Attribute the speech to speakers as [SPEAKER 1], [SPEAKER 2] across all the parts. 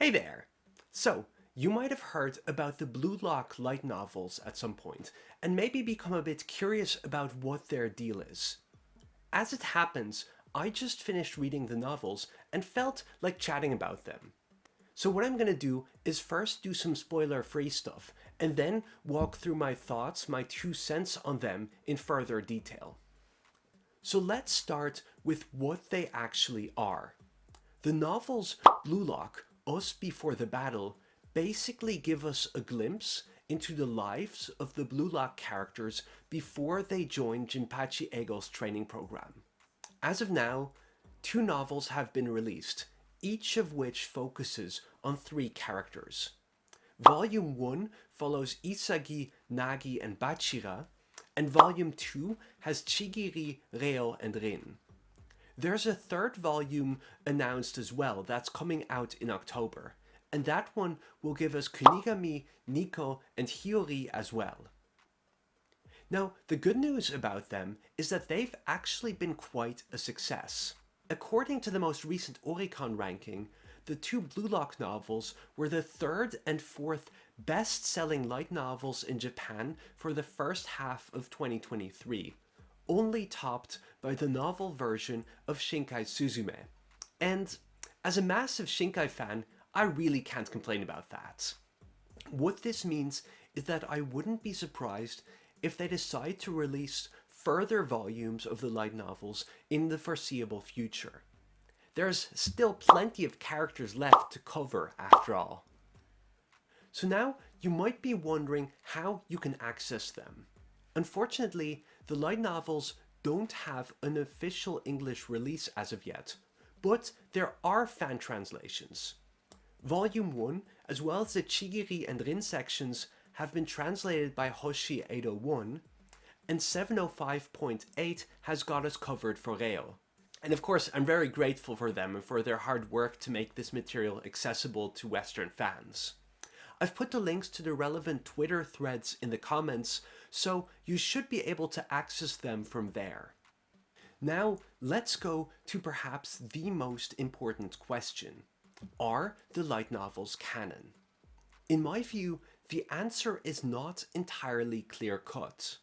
[SPEAKER 1] Hey there! So, you might have heard about the Blue Lock light novels at some point, and maybe become a bit curious about what their deal is. As it happens, I just finished reading the novels and felt like chatting about them. So what I'm going to do is first do some spoiler-free stuff, and then walk through my thoughts, my 2 cents on them in further detail. So let's start with what they actually are. The novels Blue Lock, Us Before the Battle basically give us a glimpse into the lives of the Blue Lock characters before they join Jinpachi Eigo's training program. As of now, 2 novels have been released, each of which focuses on 3 characters. Volume 1 follows Isagi, Nagi, and Bachira, and Volume 2 has Chigiri, Reo, and Rin. There's a 3rd volume announced as well that's coming out in October, and that one will give us Kunigami, Nico, and Hiyori as well. Now, the good news about them is that they've actually been quite a success. According to the most recent Oricon ranking, the 2 Blue Lock novels were the 3rd and 4th best-selling light novels in Japan for the first half of 2023, only topped by the novel version of Shinkai Suzume. And as a massive Shinkai fan, I really can't complain about that. What this means is that I wouldn't be surprised if they decide to release further volumes of the light novels in the foreseeable future. There's still plenty of characters left to cover after all. So now you might be wondering how you can access them. Unfortunately, the light novels don't have an official English release as of yet, but there are fan translations. Volume 1, as well as the Chigiri and Rin sections, have been translated by Hoshi 801, and 705.8 has got us covered for Reo. And of course, I'm very grateful for them and for their hard work to make this material accessible to Western fans. I've put the links to the relevant Twitter threads in the comments, so you should be able to access them from there. Now, let's go to perhaps the most important question. Are the light novels canon? In my view, the answer is not entirely clear-cut.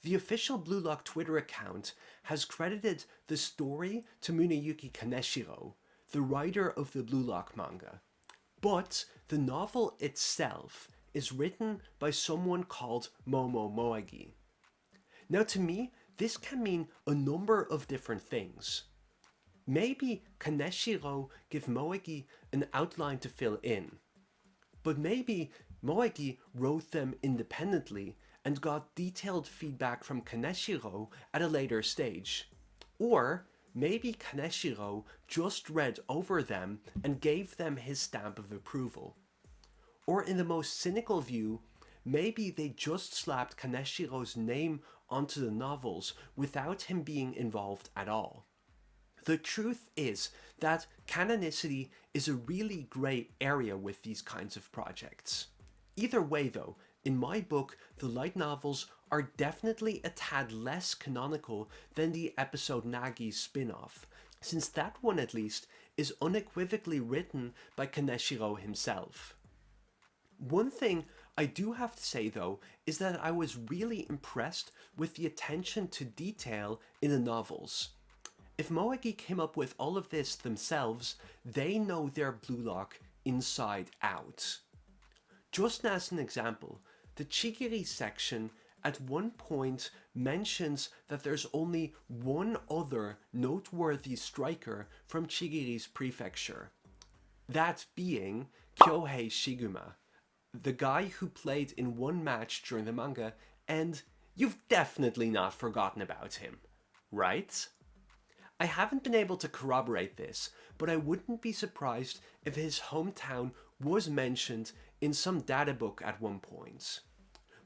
[SPEAKER 1] The official Blue Lock Twitter account has credited the story to Muneyuki Kaneshiro, the writer of the Blue Lock manga. But the novel itself is written by someone called Momo Moegi. Now to me, this can mean a number of different things. Maybe Kaneshiro gave Moegi an outline to fill in. But maybe Moegi wrote them independently and got detailed feedback from Kaneshiro at a later stage. Or maybe Kaneshiro just read over them and gave them his stamp of approval. Or in the most cynical view, maybe they just slapped Kaneshiro's name onto the novels without him being involved at all. The truth is that canonicity is a really grey area with these kinds of projects. Either way though, in my book, the light novels are definitely a tad less canonical than the episode Nagi spin-off, since that one at least is unequivocally written by Kaneshiro himself. One thing I do have to say though is that I was really impressed with the attention to detail in the novels. If Moegi came up with all of this themselves, they know their Blue Lock inside out. Just as an example, the Chigiri section at one point mentions that there's only one other noteworthy striker from Chigiri's prefecture. That being Kyohei Shiguma, the guy who played in one match during the manga, and you've definitely not forgotten about him, right? I haven't been able to corroborate this, but I wouldn't be surprised if his hometown was mentioned in some databook at one point.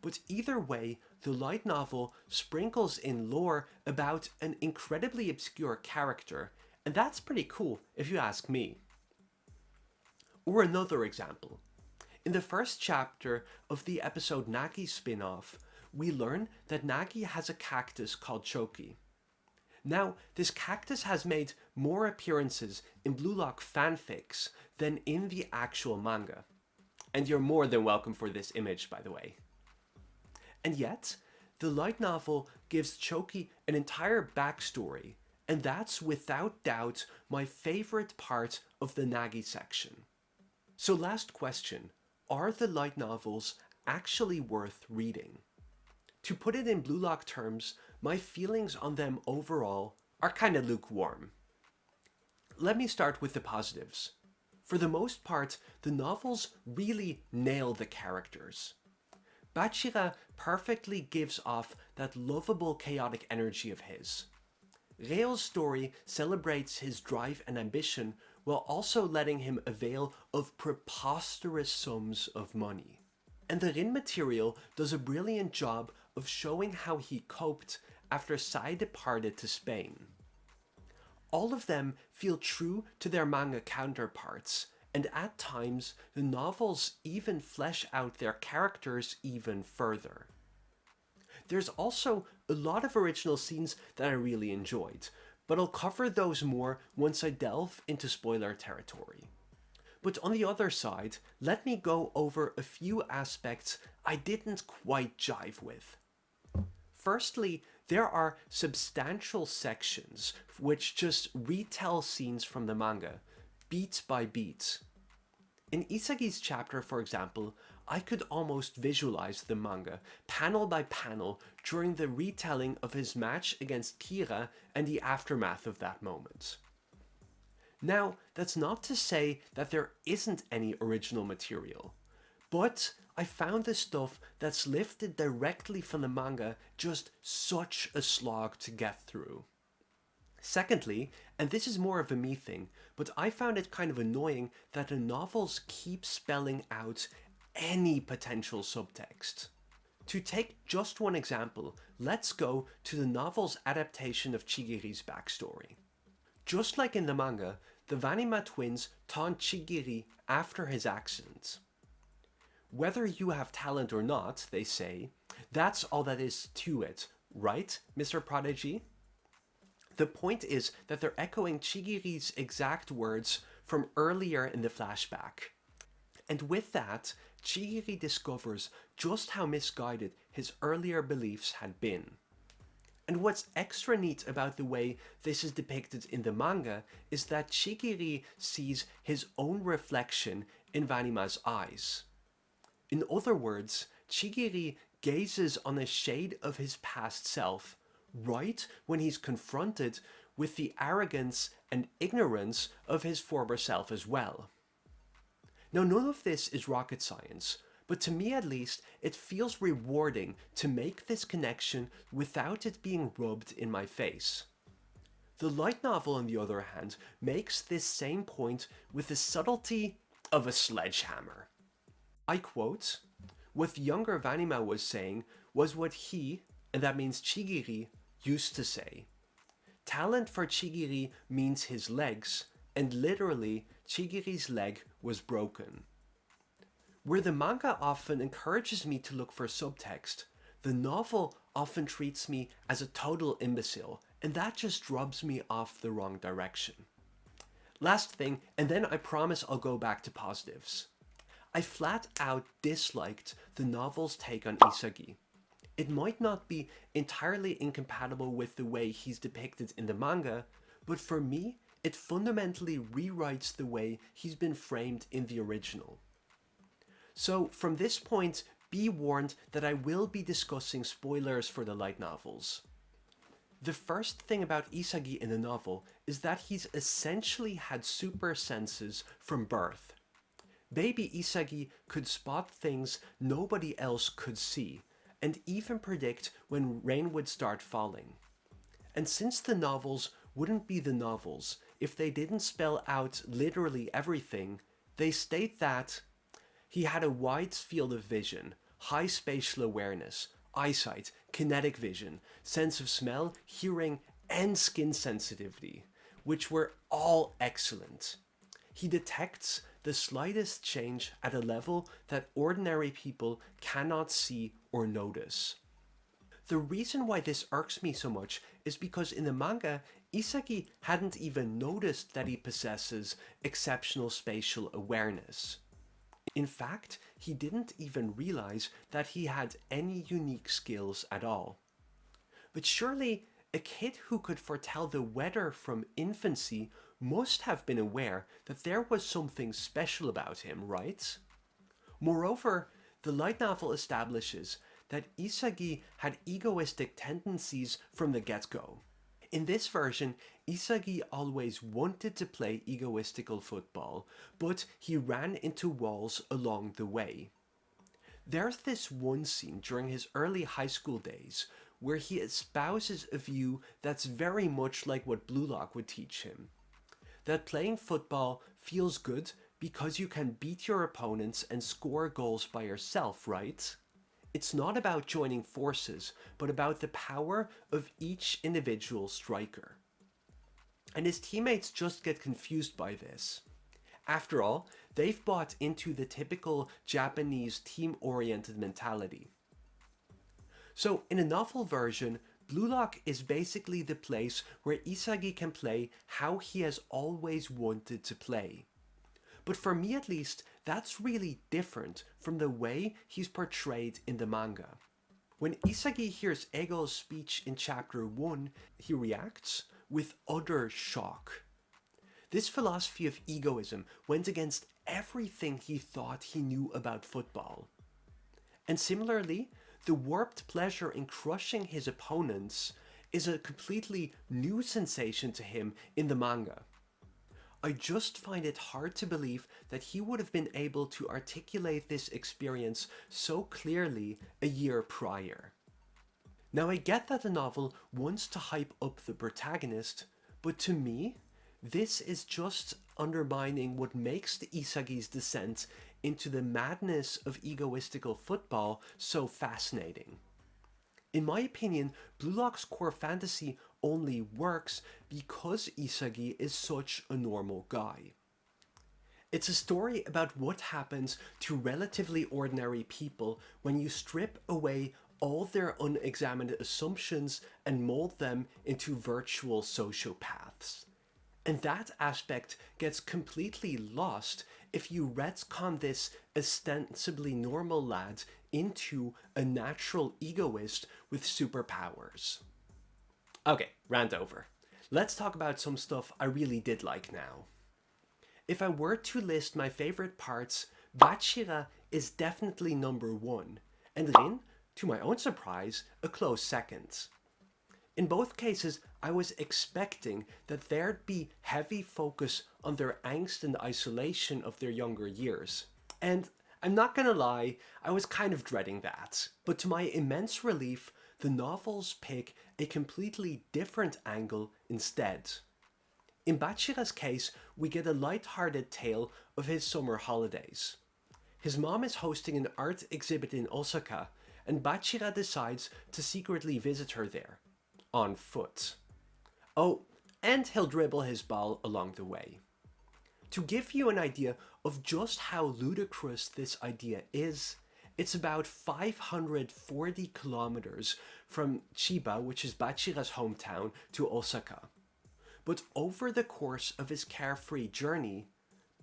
[SPEAKER 1] But either way, the light novel sprinkles in lore about an incredibly obscure character, and that's pretty cool if you ask me. Or another example. In the first chapter of the episode Nagi spin-off, we learn that Nagi has a cactus called Choki. Now, this cactus has made more appearances in Blue Lock fanfics than in the actual manga. And you're more than welcome for this image, by the way. And yet, the light novel gives Choki an entire backstory, and that's without doubt my favorite part of the Nagi section. So last question, are the light novels actually worth reading? To put it in Blue Lock terms, my feelings on them overall are kinda lukewarm. Let me start with the positives. For the most part, the novels really nail the characters. Bachira perfectly gives off that lovable chaotic energy of his. Reo's story celebrates his drive and ambition while also letting him avail of preposterous sums of money. And the Rin material does a brilliant job of showing how he coped after Sai departed to Spain. All of them feel true to their manga counterparts, and at times the novels even flesh out their characters even further. There's also a lot of original scenes that I really enjoyed, but I'll cover those more once I delve into spoiler territory. But on the other side, let me go over a few aspects I didn't quite jive with. Firstly, there are substantial sections which just retell scenes from the manga, beat by beat. In Isagi's chapter, for example, I could almost visualize the manga, panel by panel, during the retelling of his match against Kira and the aftermath of that moment. Now, that's not to say that there isn't any original material, but I found the stuff that's lifted directly from the manga just such a slog to get through. Secondly, and this is more of a me thing, but I found it kind of annoying that the novels keep spelling out any potential subtext. To take just one example, let's go to the novel's adaptation of Chigiri's backstory. Just like in the manga, the Vanima twins taunt Chigiri after his accident. Whether you have talent or not, they say, that's all that is to it, right, Mr. Prodigy? The point is that they're echoing Chigiri's exact words from earlier in the flashback. And with that, Chigiri discovers just how misguided his earlier beliefs had been. And what's extra neat about the way this is depicted in the manga is that Chigiri sees his own reflection in Vanima's eyes. In other words, Chigiri gazes on a shade of his past self right when he's confronted with the arrogance and ignorance of his former self as well. Now, none of this is rocket science, but to me at least, it feels rewarding to make this connection without it being rubbed in my face. The light novel, on the other hand, makes this same point with the subtlety of a sledgehammer. I quote, "What younger Vanima was saying was what he, and that means Chigiri, used to say. Talent for Chigiri means his legs, and literally, Chigiri's leg was broken." Where the manga often encourages me to look for subtext, the novel often treats me as a total imbecile, and that just rubs me off the wrong direction. Last thing, and then I promise I'll go back to positives. I flat out disliked the novel's take on Isagi. It might not be entirely incompatible with the way he's depicted in the manga, but for me, it fundamentally rewrites the way he's been framed in the original. So from this point, be warned that I will be discussing spoilers for the light novels. The first thing about Isagi in the novel is that he's essentially had super senses from birth. Baby Isagi could spot things nobody else could see, and even predict when rain would start falling. And since the novels wouldn't be the novels if they didn't spell out literally everything, they state that he had a wide field of vision, high spatial awareness, eyesight, kinetic vision, sense of smell, hearing, and skin sensitivity, which were all excellent. He detects the slightest change at a level that ordinary people cannot see or notice. The reason why this irks me so much is because in the manga, Isagi hadn't even noticed that he possesses exceptional spatial awareness. In fact, he didn't even realize that he had any unique skills at all. But surely, a kid who could foretell the weather from infancy must have been aware that there was something special about him, right? Moreover, the light novel establishes that Isagi had egoistic tendencies from the get-go. In this version, Isagi always wanted to play egoistical football, but he ran into walls along the way. There's this one scene during his early high school days where he espouses a view that's very much like what Blue Lock would teach him. That playing football feels good because you can beat your opponents and score goals by yourself, right? It's not about joining forces, but about the power of each individual striker. And his teammates just get confused by this. After all, they've bought into the typical Japanese team-oriented mentality. So in a novel version, Blue Lock is basically the place where Isagi can play how he has always wanted to play. But for me at least, that's really different from the way he's portrayed in the manga. When Isagi hears Ego's speech in chapter 1, he reacts with utter shock. This philosophy of egoism went against everything he thought he knew about football. And similarly, the warped pleasure in crushing his opponents is a completely new sensation to him in the manga. I just find it hard to believe that he would have been able to articulate this experience so clearly a year prior. Now I get that the novel wants to hype up the protagonist, but to me, this is just undermining what makes the Isagi's descent into the madness of egoistical football so fascinating. In my opinion, Blue Lock's core fantasy only works because Isagi is such a normal guy. It's a story about what happens to relatively ordinary people when you strip away all their unexamined assumptions and mold them into virtual sociopaths. And that aspect gets completely lost if you retcon this ostensibly normal lad into a natural egoist with superpowers. Okay, rant over. Let's talk about some stuff I really did like now. If I were to list my favorite parts, Bachira is definitely number 1, and Rin, to my own surprise, a close second. In both cases, I was expecting that there'd be heavy focus on their angst and isolation of their younger years. And I'm not gonna lie, I was kind of dreading that. But to my immense relief, the novels pick a completely different angle instead. In Bachira's case, we get a light-hearted tale of his summer holidays. His mom is hosting an art exhibit in Osaka, and Bachira decides to secretly visit her there. On foot. Oh, and he'll dribble his ball along the way. To give you an idea of just how ludicrous this idea is, it's about 540 kilometers from Chiba, which is Bachira's hometown, to Osaka. But over the course of his carefree journey,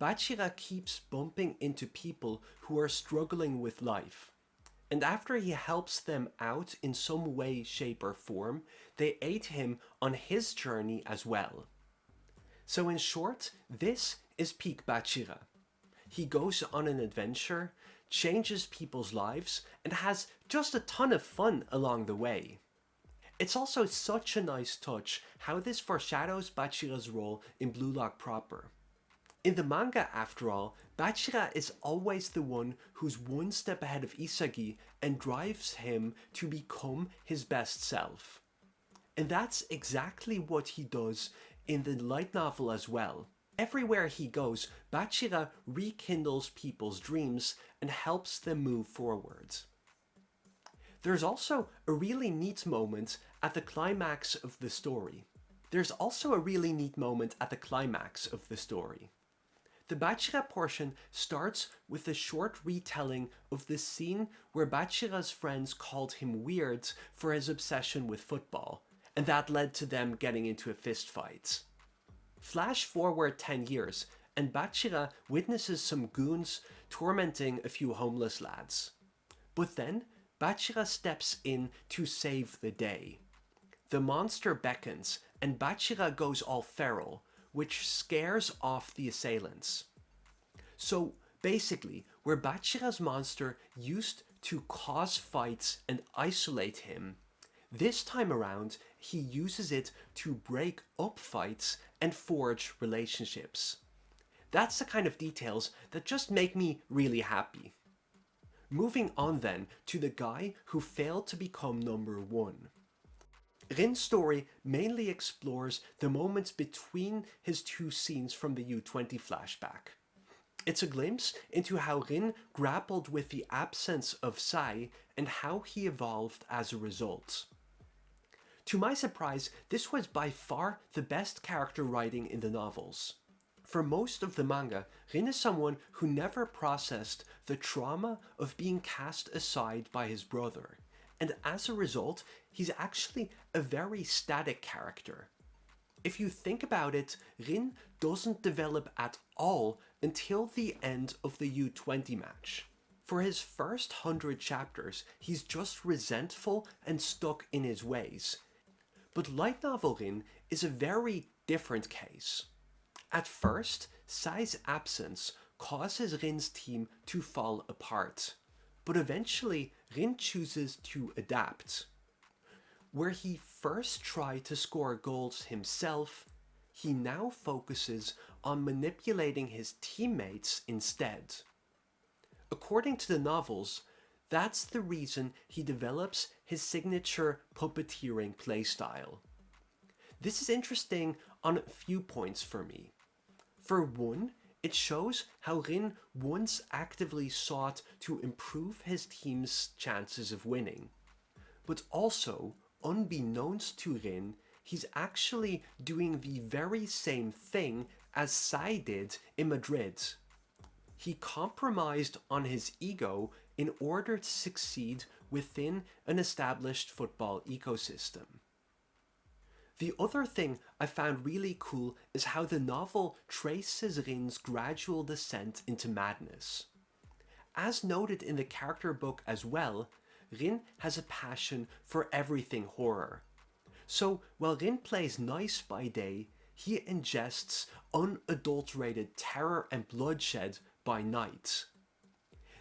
[SPEAKER 1] Bachira keeps bumping into people who are struggling with life. And after he helps them out in some way, shape or form, they aid him on his journey as well. So in short, this is peak Bachira. He goes on an adventure, changes people's lives, and has just a ton of fun along the way. It's also such a nice touch how this foreshadows Bachira's role in Blue Lock proper. In the manga, after all, Bachira is always the one who's one step ahead of Isagi and drives him to become his best self. And that's exactly what he does in the light novel as well. Everywhere he goes, Bachira rekindles people's dreams and helps them move forward. There's also a really neat moment at the climax of the story. The Bachira portion starts with a short retelling of the scene where Bachira's friends called him weird for his obsession with football, and that led to them getting into a fistfight. Flash forward 10 years, and Bachira witnesses some goons tormenting a few homeless lads. But then, Bachira steps in to save the day. The monster beckons, and Bachira goes all feral, which scares off the assailants. So basically, where Bachira's monster used to cause fights and isolate him, this time around he uses it to break up fights and forge relationships. That's the kind of details that just make me really happy. Moving on then to the guy who failed to become number one. Rin's story mainly explores the moments between his two scenes from the U20 flashback. It's a glimpse into how Rin grappled with the absence of Sai and how he evolved as a result. To my surprise, this was by far the best character writing in the novels. For most of the manga, Rin is someone who never processed the trauma of being cast aside by his brother, and as a result, he's actually a very static character. If you think about it, Rin doesn't develop at all until the end of the U20 match. For his first 100 chapters, he's just resentful and stuck in his ways. But light novel Rin is a very different case. At first, Sai's absence causes Rin's team to fall apart, but eventually Rin chooses to adapt. Where he first tried to score goals himself, he now focuses on manipulating his teammates instead. According to the novels, that's the reason he develops his signature puppeteering playstyle. This is interesting on a few points for me. For one, it shows how Rin once actively sought to improve his team's chances of winning. But also, unbeknownst to Rin, he's actually doing the very same thing as Sai did in Madrid. He compromised on his ego in order to succeed within an established football ecosystem. The other thing I found really cool is how the novel traces Rin's gradual descent into madness. As noted in the character book as well, Rin has a passion for everything horror. So while Rin plays nice by day, he ingests unadulterated terror and bloodshed by night.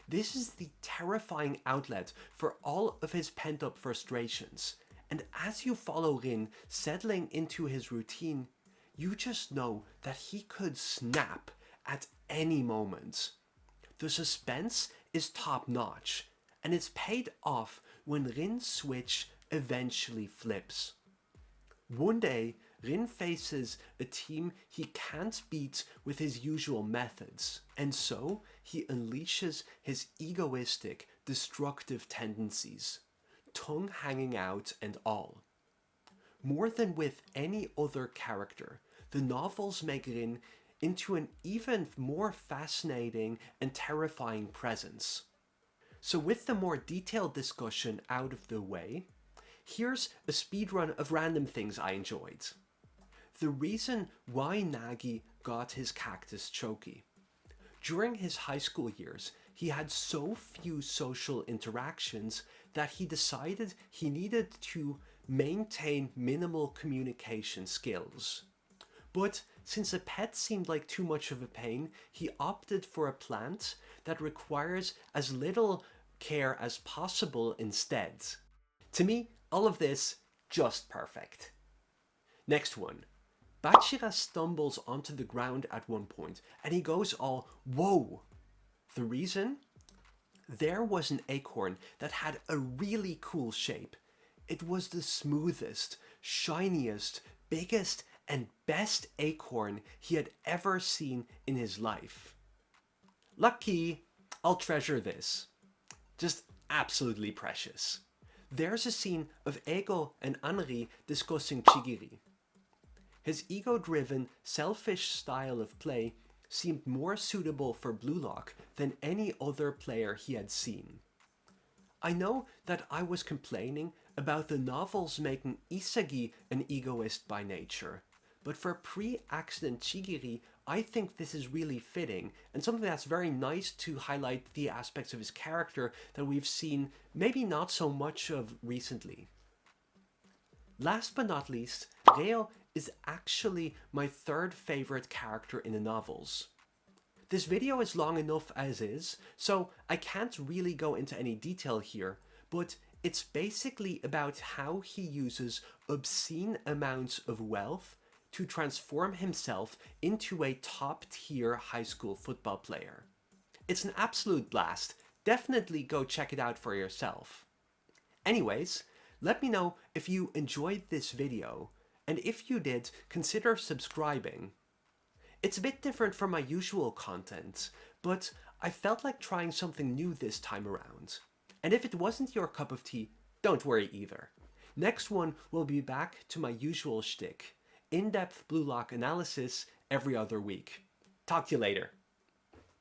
[SPEAKER 1] This is the terrifying outlet for all of his pent-up frustrations, and as you follow Rin settling into his routine, you just know that he could snap at any moment. The suspense is top-notch, and it's paid off when Rin's switch eventually flips. One day, Rin faces a team he can't beat with his usual methods, and so he unleashes his egoistic, destructive tendencies, tongue hanging out and all. More than with any other character, the novels make Rin into an even more fascinating and terrifying presence. So with the more detailed discussion out of the way, here's a speedrun of random things I enjoyed. The reason why Nagi got his cactus choki. During his high school years, he had so few social interactions that he decided he needed to maintain minimal communication skills. But since a pet seemed like too much of a pain, he opted for a plant that requires as little care as possible instead. To me, all of this, just perfect. Next one. Bachira stumbles onto the ground at one point, and he goes all, "Whoa!" The reason? There was an acorn that had a really cool shape. It was the smoothest, shiniest, biggest, and best acorn he had ever seen in his life. Lucky, I'll treasure this. Just absolutely precious. There's a scene of Ego and Anri discussing Chigiri. His ego-driven, selfish style of play seemed more suitable for Blue Lock than any other player he had seen. I know that I was complaining about the novels making Isagi an egoist by nature, but for pre-accident Chigiri, I think this is really fitting, and something that's very nice to highlight the aspects of his character that we've seen maybe not so much of recently. Last but not least, Reo is actually my third favorite character in the novels. This video is long enough as is, so I can't really go into any detail here, but it's basically about how he uses obscene amounts of wealth to transform himself into a top-tier high school football player. It's an absolute blast. Definitely go check it out for yourself. Anyways, let me know if you enjoyed this video, and if you did, consider subscribing. It's a bit different from my usual content, but I felt like trying something new this time around. And if it wasn't your cup of tea, don't worry either. Next one will be back to my usual shtick, in-depth Blue Lock analysis every other week. Talk to you later.